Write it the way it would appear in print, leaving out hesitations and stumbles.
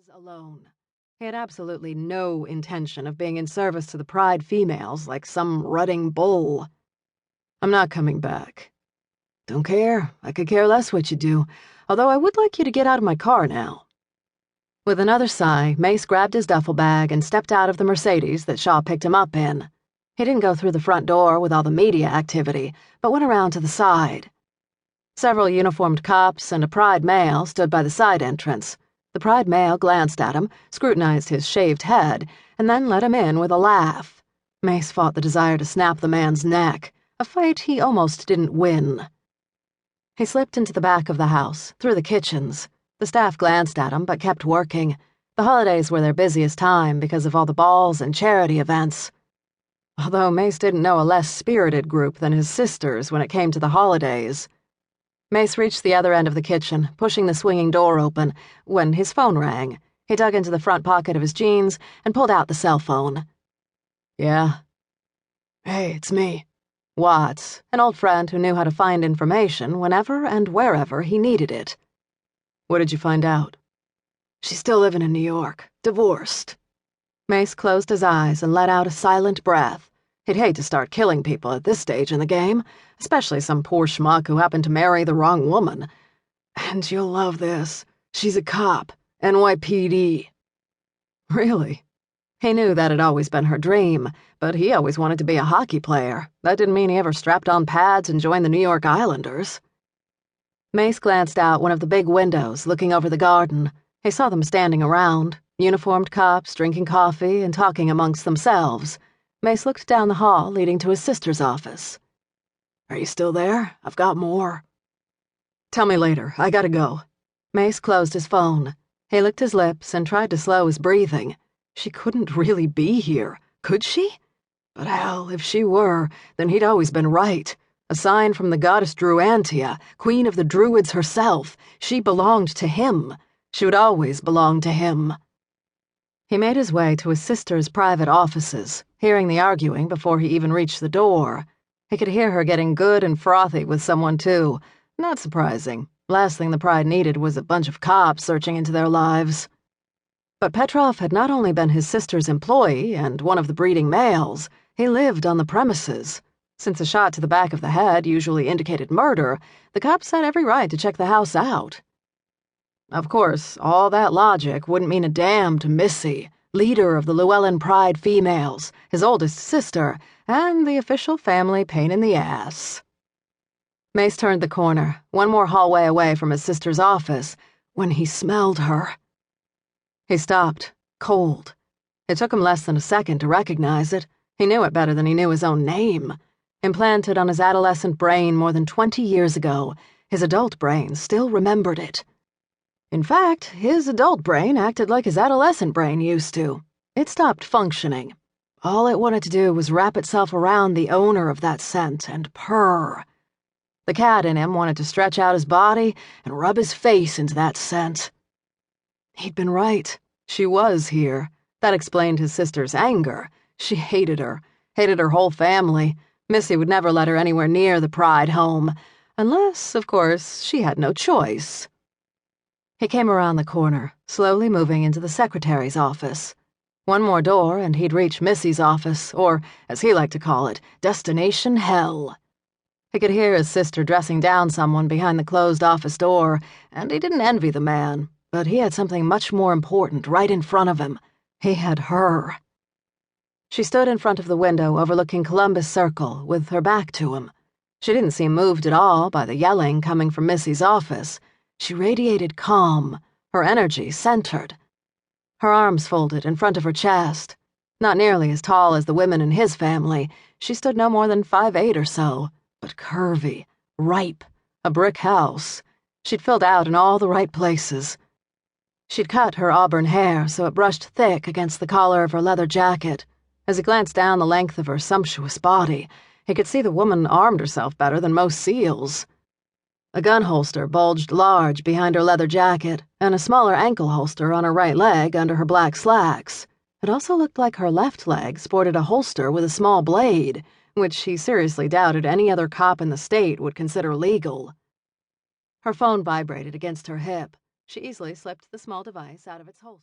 was alone. He had absolutely no intention of being in service to the Pride females like some rutting bull. "I'm not coming back." "Don't care. I could care less what you do, although I would like you to get out of my car now." With another sigh, Mace grabbed his duffel bag and stepped out of the Mercedes that Shaw picked him up in. He didn't go through the front door with all the media activity, but went around to the side. Several uniformed cops and a Pride male stood by the side entrance. The Pride male glanced at him, scrutinized his shaved head, and then let him in with a laugh. Mace fought the desire to snap the man's neck, a fight he almost didn't win. He slipped into the back of the house, through the kitchens. The staff glanced at him, but kept working. The holidays were their busiest time because of all the balls and charity events. Although Mace didn't know a less spirited group than his sisters when it came to the holidays. Mace reached the other end of the kitchen, pushing the swinging door open, when his phone rang. He dug into the front pocket of his jeans and pulled out the cell phone. "Yeah?" "Hey, it's me." Watts, an old friend who knew how to find information whenever and wherever he needed it. "What did you find out?" "She's still living in New York, divorced." Mace closed his eyes and let out a silent breath. He'd hate to start killing people at this stage in the game, especially some poor schmuck who happened to marry the wrong woman. "And you'll love this. She's a cop, NYPD." Really? He knew that had always been her dream, but he always wanted to be a hockey player. That didn't mean he ever strapped on pads and joined the New York Islanders. Mace glanced out one of the big windows looking over the garden. He saw them standing around, uniformed cops drinking coffee and talking amongst themselves. Mace looked down the hall leading to his sister's office. "Are you still there? I've got more." "Tell me later. I gotta go." Mace closed his phone. He licked his lips and tried to slow his breathing. She couldn't really be here, could she? But hell, if she were, then he'd always been right. A sign from the goddess Druantia, queen of the druids herself. She belonged to him. She would always belong to him. He made his way to his sister's private offices, hearing the arguing before he even reached the door. He could hear her getting good and frothy with someone, too. Not surprising. Last thing the Pride needed was a bunch of cops searching into their lives. But Petrov had not only been his sister's employee and one of the breeding males, he lived on the premises. Since a shot to the back of the head usually indicated murder, the cops had every right to check the house out. Of course, all that logic wouldn't mean a damn to Missy, leader of the Llewellyn Pride females, his oldest sister, and the official family pain in the ass. Mace turned the corner, one more hallway away from his sister's office, when he smelled her. He stopped, cold. It took him less than a second to recognize it. He knew it better than he knew his own name. Implanted on his adolescent brain more than 20 years ago, his adult brain still remembered it. In fact, his adult brain acted like his adolescent brain used to. It stopped functioning. All it wanted to do was wrap itself around the owner of that scent and purr. The cat in him wanted to stretch out his body and rub his face into that scent. He'd been right. She was here. That explained his sister's anger. She hated her whole family. Missy would never let her anywhere near the Pride home, unless, of course, she had no choice. He came around the corner, slowly moving into the secretary's office. One more door and he'd reach Missy's office, or, as he liked to call it, Destination Hell. He could hear his sister dressing down someone behind the closed office door, and he didn't envy the man, but he had something much more important right in front of him. He had her. She stood in front of the window overlooking Columbus Circle, with her back to him. She didn't seem moved at all by the yelling coming from Missy's office. She radiated calm, her energy centered. Her arms folded in front of her chest. Not nearly as tall as the women in his family, she stood no more than 5'8" or so, but curvy, ripe, a brick house. She'd filled out in all the right places. She'd cut her auburn hair so it brushed thick against the collar of her leather jacket. As he glanced down the length of her sumptuous body, he could see the woman armed herself better than most SEALs. A gun holster bulged large behind her leather jacket, and a smaller ankle holster on her right leg under her black slacks. It also looked like her left leg sported a holster with a small blade, which he seriously doubted any other cop in the state would consider legal. Her phone vibrated against her hip. She easily slipped the small device out of its holster.